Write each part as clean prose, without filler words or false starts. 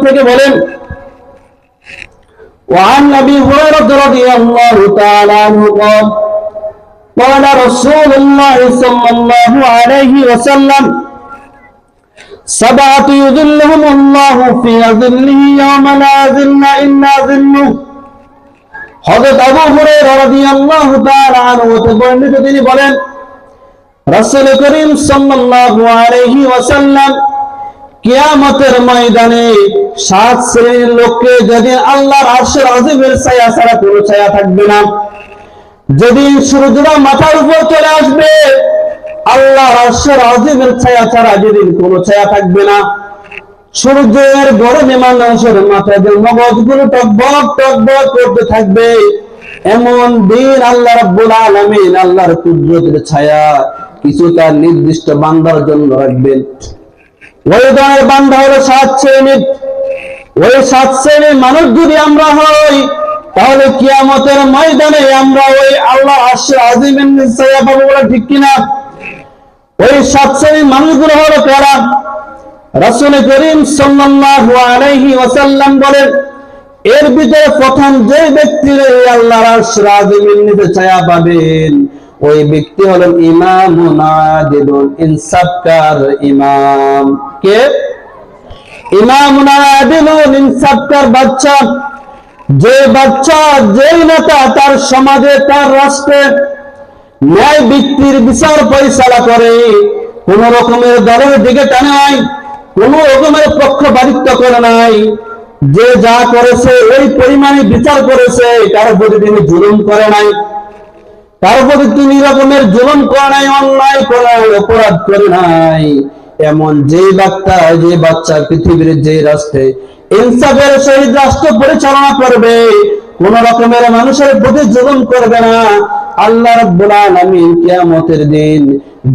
থেকে বলেন وعن أبي هريرة رضي الله تعالى عنه قال قال رسول الله صلى الله عليه وسلم سبعة يظلهم الله في ظله يوم لا ظل إلا ظله হযরত আবু হুরায়রা রাদিয়াল্লাহু তাআলা আনহু থেকে বর্ণিত তিনি বলেন রাসূল করিম সাল্লাল্লাহু আলাইহি ওয়াসাল্লাম কিয়ামতের ময়দানে 7 শ্রেণীর লোককে যেদিন আল্লাহর আরশের আযীমের ছায়া ছাড়া কোনো ছায়া থাকবে না, যেদিন সূর্যটা মাথার উপর চলে আসবে, আল্লাহর আরশের আযীমের ছায়া ছাড়া যেদিন কোনো ছায়া থাকবে না, সূর্যের গরমে মানুষের মাথায় মগজগুলো টকবক টকবক করতে থাকবে, এমন দিন আল্লাহ রাব্বুল আলামিন আল্লাহর কুদরতের ছায়া কিছুটা নির্দিষ্ট বান্দার জন্য রাখবেন। ওই ধরনের বান্দা হলো 7 শ্রেণীর। ওই 7 শ্রেণীর মানুষ যদি আমরা হই, তাহলে কিয়ামতের ময়দানে আমরা ওই আল্লাহর আরশের আযীমের নিচে ছায়া পাবো, বলা ঠিক কিনা? ওই 7 শ্রেণীর মানুষগুলো হলো কারা? রাসূল করিম সাল্লাল্লাহু আলাইহি ওয়াসাল্লাম বলেন, এর ভিতরে প্রথম যে ব্যক্তি আল্লাহর আরশের আযীমের নিচে ছায়া পাবেন, ওই ব্যক্তি হলেন ইমামুন আদিলুন, ইনসাফকার ইমাম। কে? ইমামুন আদিলুন, ইনসাফকার বাচ্চা। যে বাচ্চা, যে নেতা তার সমাজে, তার রাষ্ট্রে ন্যায় ব্যক্তির বিচার পরিচালনা করে, কোন রকমের দলের দিকে টানে নাই, কোন রকমের পক্ষপাতিত্ব করে নাই, যে যা করেছে ওই পরিমাণে বিচার করেছে, কারো প্রতি তিনি জুলুম করে নাই, কারো প্রতি তিনি রকমের জুলুম করে নাই, অন্যায় করে নাই, অপরাধ করে নাই, এমন যে বাচ্চা পৃথিবীর যে রাষ্ট্রে ইনসাফের সহিত রাষ্ট্র পরিচালনা করবে, কোন রকমের মানুষের প্রতি জুলুম করবে না, আল্লাহ রাব্বুল আলামিন কিয়ামতের দিন,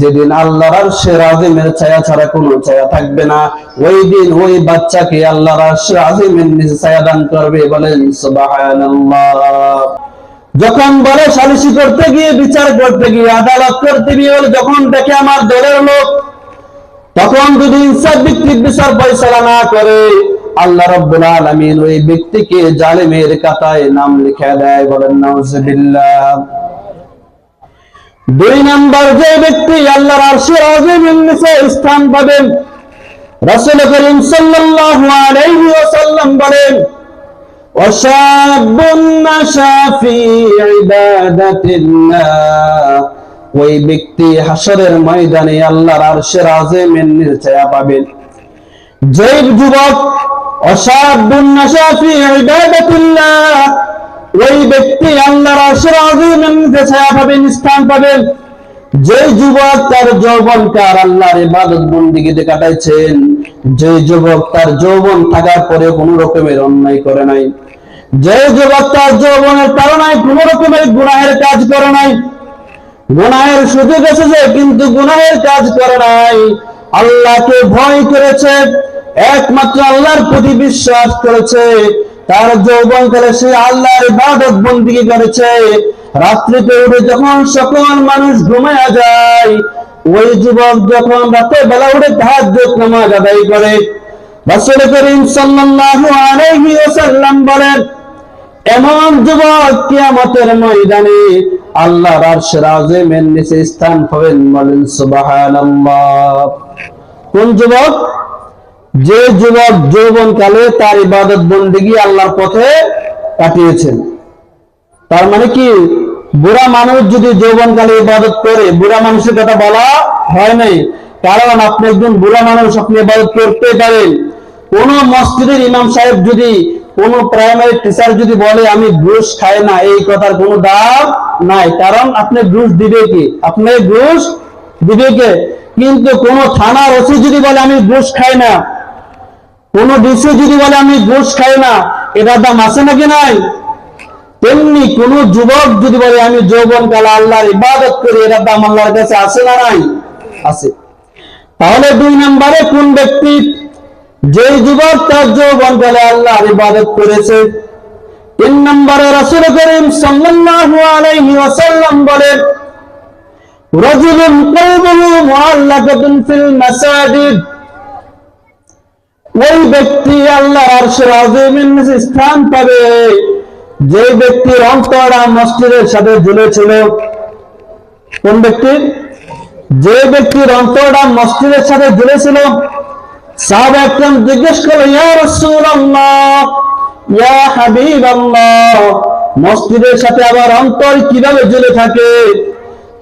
যেদিন আল্লাহর আরশের আযীমের ছায়া ছাড়া কোনো ছায়া থাকবে না, ওই দিন ওই বাচ্চাকে আল্লাহর আরশের আযীমের নিচে ছায়া দান করবে। বলেন সুবহানাল্লাহ। যখন বলে সালিসি করতে গিয়ে, বিচার করতে গিয়ে, আদালত করতে গিয়ে যখন দেখে আমার দলের লোক, তখন যদি ইনসাফ ভিত্তিক বিচার ফয়সালা না করে, আল্লাহ রাব্বুল আলামিন ওই ব্যক্তিকে জালেমের খাতায় নাম লিখে দেয়। বলেন নাউজুবিল্লাহ। 2 নাম্বার যে ব্যক্তি আল্লাহর আরশের আযীমের নিচে স্থান পাবেন, রাসূল করিম সাল্লাল্লাহু আলাইহি ওয়াসাল্লাম বলেন, ওয়াশাবুন নাশা ফি ইবাদাতিল্লাহ, ওই ব্যক্তি হাসরের ময়দানে আল্লাহর আরশের আযীমের নিচে ছায়া পাবেন। যে যুবক ওয়াশাবুন নাশা ফি ইবাদাতিল্লাহ, ওই ব্যক্তি আল্লাহর আরশের আযীমের নিচে ছায়া পাবেন, স্থান পাবেন। যে যুবক তার যৌবনকাল আল্লাহর ইবাদত বন্দেগীতে কাটাইছেন, যে যুবক তার যৌবন থাকার পরে কোনো রকমের অন্যায় করে নাই, যে যুবক তার যৌবনের কারণে কোনো রকমের গুনাহের কাজ করে নাই, গুনাহের সুযোগ এসেছে কিন্তু গুনাহের কাজ করে নাই, আল্লাহকে ভয় করেছে, একমাত্র আল্লাহর প্রতি বিশ্বাস করেছে, তার যৌবনকালে সে আল্লাহর ইবাদত বন্দেগী করেছে, রাত্রিতে উঠে যখন সকল মানুষ ঘুমায়া যায়, ওই যুবক যখন রাতের বেলা উঠে তাহাজ্জুদ নামাজ আদায় করে, রাসূল করিম সাল্লাল্লাহু আলাইহি ওয়াসাল্লাম বলেন, এমন যুবক কিয়ামতের ময়দানে আল্লাহর আরশের আযীমের নিচে স্থান পাবেন। বলেন সুবহানাল্লাহ। কোন যুবক? যে যুবক যৌবনকালে তার ইবাদত বন্দেগী আল্লাহর পথে কাটিয়েছেন। তার মানে কি, বুড়া মানুষ যদি যৌবনকালে ইবাদত করে, বুড়া মানুষের কথা বলা হয় নাই, কারণ আপনি একজন বুড়া মানুষ, আপনি ইবাদত করতে পারেন। কোন মসজিদের ইমাম সাহেব যদি, কোন প্রাইমারি টিচার যদি বলে আমি ঘুষ খাই না, এই কথার কোনো দাম নাই, কারণ আপনি ঘুষ দিবে কি? আপনি ঘুষ দিবে কে? কিন্তু কোন থানার ওসি যদি বলে আমি ঘুষ খাই না, কোন ডিসি যদি বলে আমি ঘুষ খাই না, এটার দাম আছে নাকি নাই? তেমনি কোন যুবক যদি বলে আমি যৌবনকালে আল্লাহর ইবাদত করি, এটার দাম আল্লাহর কাছে আছে না নাই? আছে। তাহলে 2 নম্বরে কোন ব্যক্তি? যে যুবক তার যৌবনকালে আল্লাহর ইবাদত করেছে। 3 নম্বরে রাসূল করিম সাল্লাল্লাহু আলাইহি ওয়াসাল্লাম বলেন, রাজুলুন কলবুহু মুআল্লাকাতুন ফিল মাসাজিদ, ওই ব্যক্তি আল্লাহর আরশের আযীমের নিচে স্থান পাবে। যে ব্যক্তির অন্তরটা মসজিদের সাথে ঝুলেছিল। কোন ব্যক্তির? যে ব্যক্তির অন্তরটা মসজিদের সাথে ঝুলেছিল। সাহাবা একরাম জিজ্ঞেস করলেন, ইয়া রাসূলুল্লাহ, ইয়া হাবিবাল্লাহ, মসজিদের সাথে আবার অন্তর কিভাবে ঝুলে থাকে?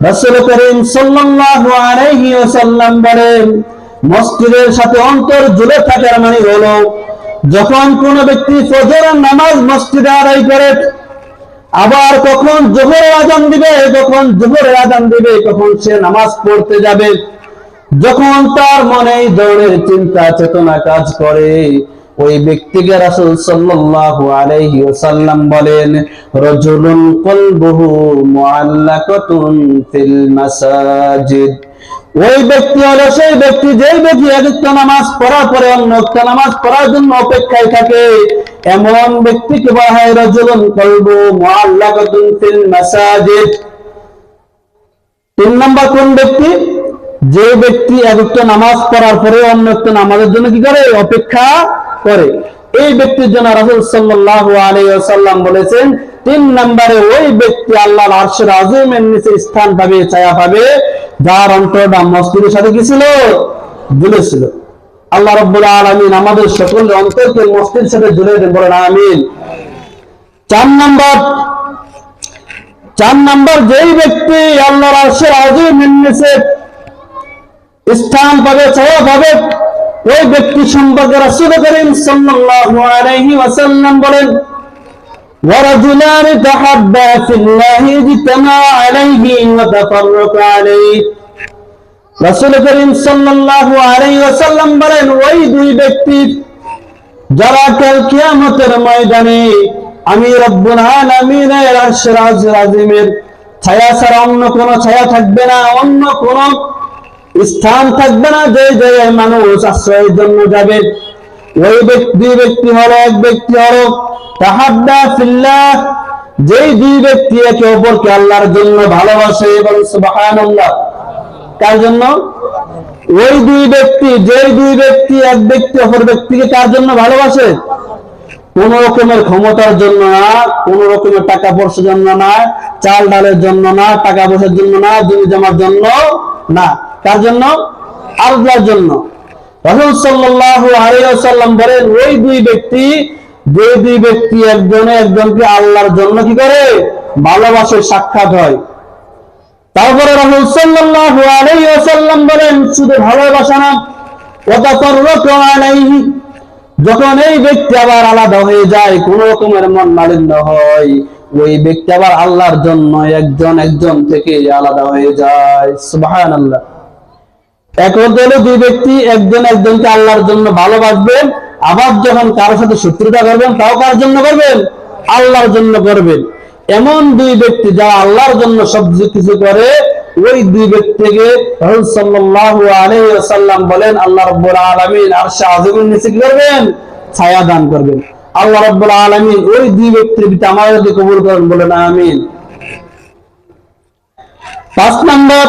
রাসূল করিম সাল্লাল্লাহু আলাইহি ওয়াসাল্লাম বলেন, মসজিদের সাথে অন্তর ঝুলে থাকার মানে হলো, যখন কোন ব্যক্তি ফজরের নামাজ মসজিদে আদায় করে, আবার কখন যোহরের আযান দিবে, কখন সে নামাজ পড়তে যাবে, যখন তার মনে এই ধরনের চিন্তা চেতনা কাজ করে, ওই ব্যক্তিকে রাসূল সাল্লাল্লাহু আলাইহি ওয়াসাল্লাম বলেন, রাজুলুন কলবুহু মুআল্লাকাতুন ফিল মাসাজিদ। ওই ব্যক্তি হলো সেই ব্যক্তি, যে ব্যক্তি একটা নামাজ পড়ার পরে অন্য একটা নামাজ পড়ার জন্য অপেক্ষায় থাকে, এমন ব্যক্তিকে বলা হয় রাজুলুন কলবুহু মুআল্লাকাতুন ফিল মাসাজিদ। 3 নম্বর কোন ব্যক্তি? যে ব্যক্তি একটা নামাজ পড়ার পরে অন্য একটা নামাজের জন্য কি করে? অপেক্ষা করে। এই ব্যক্তির জন্য রাসূল সাল্লাল্লাহু আলাইহি ওয়াসাল্লাম বলেছেন, 3 নম্বরে ওই ব্যক্তি আল্লাহর আরশের আযীমের নিচে স্থান পাবে, ছায়া পাবে, যার অন্তরটা মসজিদের সাথে কি ছিল? ঝুলেছিল। আল্লাহ রাব্বুল আলামিন আমাদের সকলের অন্তরকে মসজিদের সাথে ঝুলিয়ে দেন, বলেন আমিন। 4 নম্বর যেই ব্যক্তি আল্লাহর আরশের আযীমের নিচে স্থান পাবে, ছায়া পাবে, ওই ব্যক্তি সম্পর্কে রাসূল করিম সাল্লাল্লাহু আলাইহি ওয়াসাল্লাম বলেন, ওয়ারাজুলানি তাহাব্বা ফিল্লাহি ইজতামা আলাইহি ওয়া তাফাররাকা আলাইহি। রাসূল করিম সাল্লাল্লাহু আলাইহি ওয়াসাল্লাম বলেন, ওই 2 ব্যক্তি যারা কাল কিয়ামতের ময়দানে আমি রব্বুল আলামিনের আরশের আযীমের ছায়া ছাড়া অন্য কোনো ছায়া থাকবে না, অন্য কোনো স্থান থাকবে না, যে জায়গায় মানুষ আশ্রয়ের জন্য যাবে। ওই ব্যক্তি হলো, এক ব্যক্তি হলো তাহাব্বা ফিল্লাহ, যেই 2 ব্যক্তি একে অপরকে আল্লাহর জন্য ভালোবাসে, এবং সুবহানাল্লাহ। কার জন্য? ওই 2 ব্যক্তি, যেই 2 ব্যক্তি এক ব্যক্তি অপর ব্যক্তিকে কার জন্য ভালোবাসে? কোন রকমের ক্ষমতার জন্য না, কোন রকমের টাকা পয়সার জন্য না, চাল ডালের জন্য না, টাকা পয়সার জন্য না, জমি জমার জন্য না। কার জন্য? আল্লাহর জন্য। রাসূল সাল্লাল্লাহু আলাইহি ওয়াসাল্লাম বলেন, ওই 2 ব্যক্তি, যে 2 ব্যক্তি একজনে একজনকে আল্লাহর জন্য কি করে? ভালোবাসে, সাক্ষাৎ হয়। তারপরে রাসূল সাল্লাল্লাহু আলাইহি ওয়াসাল্লাম বলেন, শুধু ভালোবাসা না, ওয়া তাফাররাকা আলাইহি, যখন এই ব্যক্তি আবার আলাদা হয়ে যায়, কোন রকমের মন মালিন্য হয়, ওই ব্যক্তি আবার আল্লাহর জন্য একজন থেকে আলাদা হয়ে যায়। সুবহানাল্লাহ। এক হলো 2 ব্যক্তি একজনকে আল্লাহর জন্য ভালোবাসবেন, আবার যখন কারোর সাথে শত্রুতা করবেন, তাও কার জন্য করবেন? আল্লাহর জন্য করবেন। এমন 2 ব্যক্তি যারা আল্লাহর জন্য সব কিছু করে, ওই 2 ব্যক্তিকে রাসূল সাল্লাল্লাহু আলাইহি ওয়াসাল্লাম বলেন, আল্লাহ রাব্বুল আলামিন আরশে আযীমের নিচে কি করবেন? ছায়া দান করবেন। আল্লাহ রাব্বুল আলামিন ওই 2 ব্যক্তির ভিতরে আমাদেরকে কবুল করেন, বলেন আমিন। 5 নম্বর,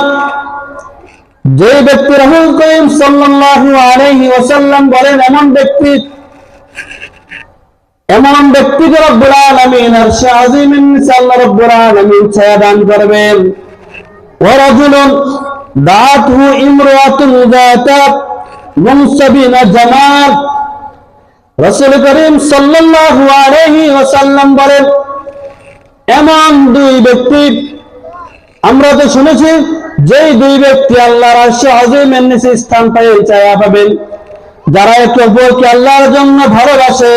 যে ব্যক্তি রাসূল করিম সাল্লাল্লাহু আলাইহি ওয়াসাল্লাম বলেন, এমন ব্যক্তিকে রব্বুল আলামিন আরশে আযীমের নিচে আল্লাহ রাব্বুল আলামিন ছায়া দান করবেন। ওয়া রাজুলুন দাআতহু ইমরাতুন যাতা মুনসাবিন জামাল। রাসূল করিম সাল্লাল্লাহু আলাইহি ওয়াসাল্লাম বলেন, এমন 2 ব্যক্তি, আমরা তো শুনেছি, যেই 2 ব্যক্তি আল্লাহর আরশে আযীমের নিচে স্থান পায়, ছায়া পাবেন, যারা একে অপরকে আল্লাহর জন্য ভালোবাসে।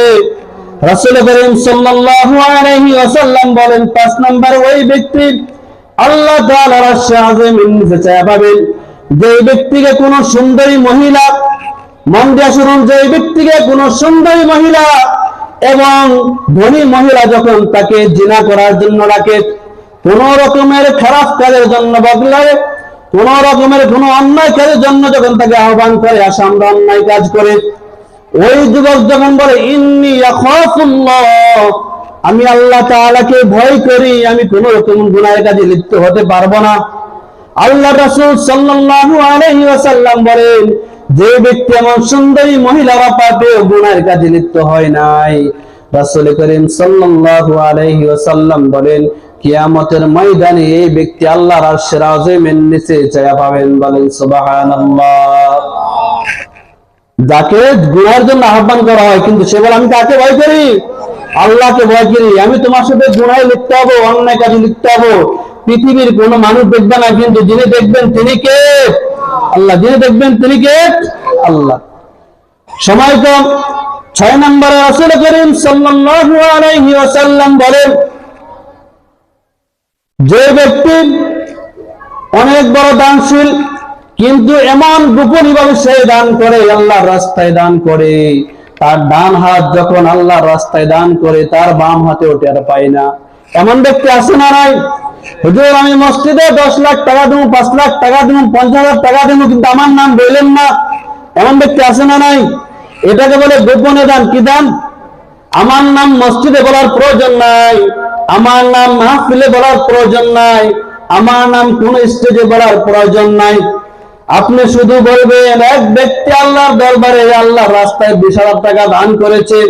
রাসূল করিম সাল্লাল্লাহু আলাইহি ওয়াসাল্লাম বলেন, 5 নম্বর, ওই ব্যক্তি আল্লাহ তাআলার আরশে আযীমের নিচে ছায়া পাবেন, যে ব্যক্তিকে কোন সুন্দরী মহিলা, মন দিয়ে শুনুন, যে ব্যক্তিকে কোন সুন্দরী মহিলা এবং ধনী মহিলা যখন তাকে জিনা করার জন্য ডাকে, কোন রকমের খারাপ কাজের জন্য বদলায়, কোন রকমের কোন অন্যায় কাজের জন্য যখন তাকে আহ্বান করে, আসে আমরা অন্যায় কাজ করে, ওই যুবক যখন বলে, ইন্নী আখাফুল্লাহ, আমি আল্লাহ তাআলাকে ভয় করি, আমি কোন রকম গুনাহের কাজে লিপ্ত হতে পারবো না। আল্লাহ রাসূল সাল্লাল্লাহু আলাইহি ওয়াসাল্লাম বলেন, যে ব্যক্তি এমন সুন্দরী মহিলারা পাপে গুনাহের কাজে লিপ্ত হয় নাই। রাসূল করিম সাল্লাল্লাহু আলাইহি ওয়াসাল্লাম বলেন, কিয়ামতের ময়দানে এই ব্যক্তি আল্লাহর আরশের আযীমের নিচে ছায়া পাবেন। বলেন সুবহানাল্লাহ। যাকে গুনাহের জন্য আহ্বান করা হয়, কিন্তু সে বলে আমি কাকে ভয় করি? আল্লাহকে ভয় করি। আমি তোমার সাথে গুনাহে লিপ্ত হব, অন্যায় কাজে লিপ্ত হব, পৃথিবীর কোন মানুষ দেখবে না, কিন্তু যিনি দেখবেন তিনি কে? আল্লাহ। যিনি দেখবেন তিনি কে? আল্লাহ। সময় কম, 6 নম্বরে রাসূল করিম সাল্লাল্লাহু আলাইহি ওয়াসাল্লাম বলেন, যে ব্যক্তি অনেক বড় দানশীল, কিন্তু এমন গোপনী ভাবে সে দান করে, আল্লাহর রাস্তায় দান করে, তার ডান হাত যখন আল্লাহর রাস্তায় দান করে তার বাম হাতে ওটা আর পায় না। এমন ব্যক্তি আছে না নাই? হুজুর আমি মসজিদে 10 লাখ টাকা দেব, 5 লাখ টাকা দেব, 50,000 টাকা দেব, কিন্তু আমার নাম বললেন না। এমন ব্যক্তি আছে না নাই? এটাকে বলে গোপনে দান। কি দান? আমার নাম মসজিদে বলার প্রয়োজন নাই, আমার নাম মাহফিলে বলার প্রয়োজন নাই, আমার নাম কোন স্টেজে বলার প্রয়োজন নাই। আপনি শুধু বলবেন এক ব্যক্তি আল্লাহর দরবারে আল্লাহর রাস্তায় 20,000 টাকা দান করেছে।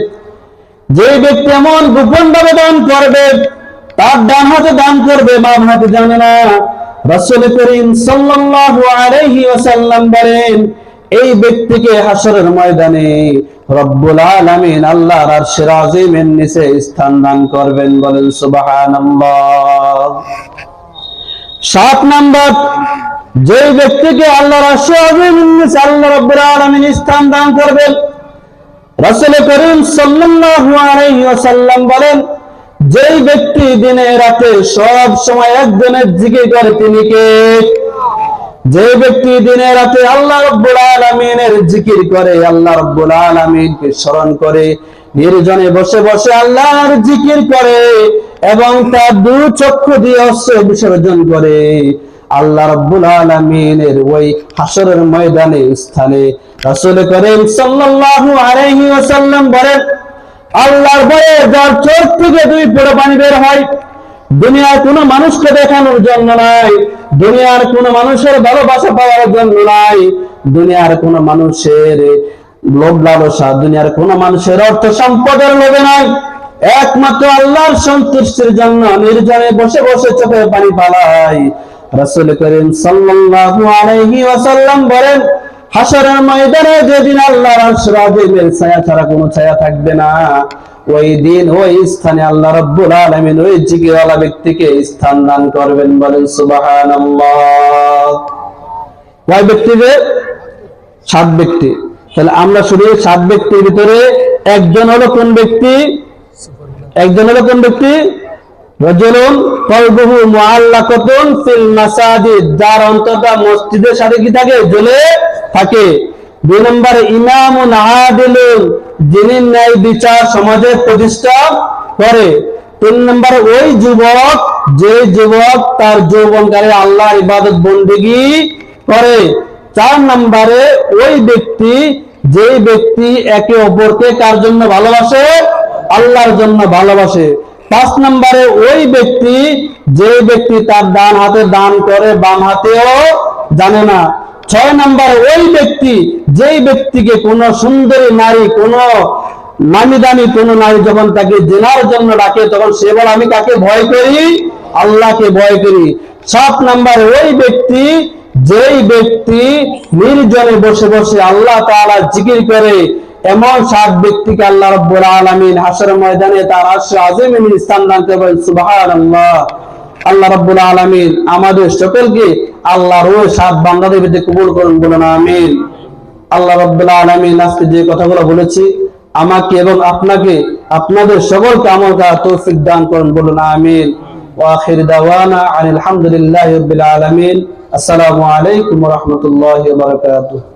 যে ব্যক্তি এমন গোপন ভাবে দান করবে, তার ডান হাতে দান করবে, বাম হাতে জানে না। রাসূল করিম সাল্লাল্লাহু আলাইহি ওয়াসাল্লাম বলেন, এই ব্যক্তিকে হাসরের ময়দানে রব্বুল আলামিন আল্লাহর আরশের আযীমের নিচে স্থান দান করবেন। বলেন সুবহানাল্লাহ। 7 নাম্বার, যে ব্যক্তিকে আল্লাহর আরশের আযীমের নিচে আল্লাহ রব্বুল আলামিন স্থান দান করবেন, রাসূল করিম সাল্লাল্লাহু আলাইহি ওয়াসাল্লাম বলেন, যেই ব্যক্তি দিনে রাতে সব সময় একজনের জিকির করে তিনি কে? যে ব্যক্তি দিনে রাতে আল্লাহ রাব্বুল আলামিনের জিকির করে, আল্লাহ রাব্বুল আলামিনকে স্মরণ করে, নির্জনে বসে বসে আল্লাহর জিকির করে এবং তার দু চক্ষু দিয়ে অশ্রু বিসর্জন করে, আল্লাহ রাব্বুল আলামিনের ওই হাসরের ময়দানে স্থানে রাসূল করিম সাল্লাল্লাহু আলাইহি ওয়াসাল্লাম বলেন, আল্লাহর ভয়ে যার চোখ থেকে 2 ফোঁটা পানি বের হয়, দুনিয়ার কোন মানুষকে দেখানোর জন্য নাই, দুনিয়ার কোন মানুষের ভালোবাসা পাওয়ার জন্য নাই, দুনিয়ার কোন মানুষের লোভ লালসা, দুনিয়ার কোন মানুষের অর্থ সম্পদের লোভে নাই, একমাত্র আল্লাহর সন্তুষ্টির জন্য নির্জনে বসে বসে চোখের পানি পালায়। রাসূল করিম সাল্লাল্লাহু আলাইহি ওয়াসাল্লাম বলেন, হাসরের ময়দানে যেদিন আল্লাহর আরশের আযীমের ছায়া ছাড়া কোনো ছায়া থাকবে না, ওই দিন ওই স্থানে আল্লাহ রাব্বুল আলামিন ওই জিকিরওয়ালা ব্যক্তিকে স্থান দান করবেন। বলেন সুবহানাল্লাহ। কয় ব্যক্তিকে? 7 ব্যক্তি। তাহলে আমরা শুধু 7 ব্যক্তির ভিতরে একজন হলো কোন ব্যক্তি? একজন হলো কোন ব্যক্তি? রাজুলুন কলবুহু মুআল্লাকাতুন ফিল মাসাজিদ, যার অন্তরটা মসজিদের সাথে কি থাকে? জ্বলে থাকে। 2 নম্বরে ইমামুন আদিলুন, যিনি ন্যায় বিচার সমাজে প্রতিষ্ঠা করে। 3 নম্বরে ওই যুবক, যে যুবক তার যৌবনকালে আল্লাহর ইবাদত বন্দেগী করে। 4 নম্বরে ওই ব্যক্তি, যে ব্যক্তি একে অপরকে কার জন্য ভালোবাসে? আল্লাহর জন্য ভালোবাসে। 5 নম্বরে ওই ব্যক্তি, যে ব্যক্তি তার ডান হাতে দান করে, বাম হাতেও জানে না। 6 নম্বরে ওই ব্যক্তি, যেই ব্যক্তিকে কোন সুন্দরী নারী, কোন নামি দামি কোন নারী যখন তাকে জেনার জন্য ডাকে, তখন সে বলে আমি কাকে ভয় করি? আল্লাহকে ভয় করি। 7 নম্বরে ওই ব্যক্তি, যেই ব্যক্তি নির্জনে বসে বসে আল্লাহ তাআলা জিকির করে, এমন 7 ব্যক্তিকে আল্লাহ রাব্বুল আলামিন হাসরের ময়দানে তার আরশের আযীমের স্থান দান করবেন। সুবহানাল্লাহ। আল্লাহ রাব্বুল আলামিন আমাদের সকলকে আল্লাহর ওই 7 বান্দাদের মধ্যে কবুল করুন। বলুন আমিন। আল্লাহ রাব্বুল আলামিন আজকে যে কথাগুলো বলেছি, আমাকে এবং আপনাকে, আপনাদের সকলকে আমল করার তৌফিক দান করুন। বলুন আমিন। ওয়া আখির দাওয়ানা আলহামদুলিল্লাহি রাব্বিল আলামিন। আসসালামু আলাইকুম ওয়া রাহমাতুল্লাহি ওয়া বারাকাতুহু।